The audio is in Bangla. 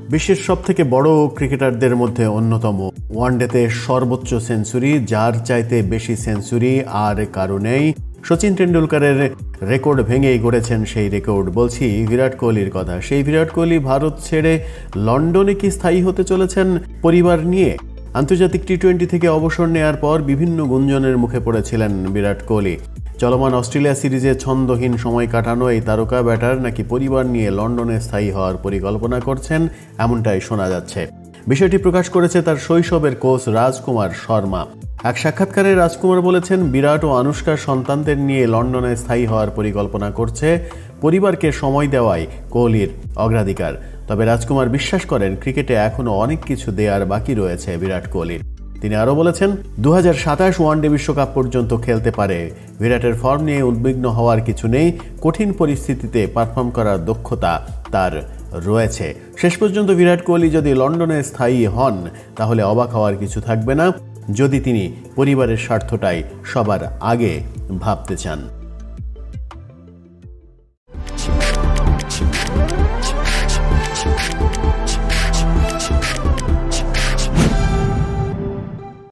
বিশ্বের সবথেকে বড় ক্রিকেটারদের মধ্যে অন্যতম। ওয়ানডেতে সর্বোচ্চ সেঞ্চুরি, যার চাইতে বেশি সেঞ্চুরি আর কারণেই সচিন টেন্ডুলকারের রেকর্ড ভেঙেই গড়েছেন সেই রেকর্ড। বলছি বিরাট কোহলির কথা। সেই বিরাট কোহলি ভারত ছেড়ে লন্ডনে কি স্থায়ী হতে চলেছেন পরিবার নিয়ে? আন্তর্জাতিক টি-20 থেকে অবসর নেয়ার পর বিভিন্ন গুঞ্জনের মুখে পড়েছিলেন বিরাট কোহলি। চলমান অস্ট্রেলিয়া সিরিজে ছন্দহীন সময় কাটানো এই তারকা ব্যাটার নাকি পরিবার নিয়ে লন্ডনে স্থায়ী হওয়ার পরিকল্পনা করছেন, এমনটাই শোনা যাচ্ছে। বিষয়টি প্রকাশ করেছে তার শৈশবের কোচ রাজকুমার শর্মা। এক সাক্ষাৎকারে রাজকুমার বলেছেন, বিরাট ও আনুষ্কার সন্তানদের নিয়ে লন্ডনে স্থায়ী হওয়ার পরিকল্পনা করছে। পরিবারকে সময় দেওয়াই কোহলির অগ্রাধিকার। তবে রাজকুমার বিশ্বাস করেন, ক্রিকেটে এখনও অনেক কিছু দেওয়ার বাকি রয়েছে বিরাট কোহলির। তিনি আরও বলেছেন, 2027 ওয়ানডে বিশ্বকাপ পর্যন্ত খেলতে পারে। বিরাটের ফর্ম নিয়ে উদ্বিগ্ন হওয়ার কিছু নেই। কঠিন পরিস্থিতিতে পারফর্ম করার দক্ষতা তার রয়েছে। শেষ পর্যন্ত বিরাট কোহলি যদি লন্ডনে স্থায়ী হন, তাহলে অবাক হওয়ার কিছু থাকবে না, যদি তিনি পরিবারের স্বার্থটাই সবার আগে ভাবতে চান।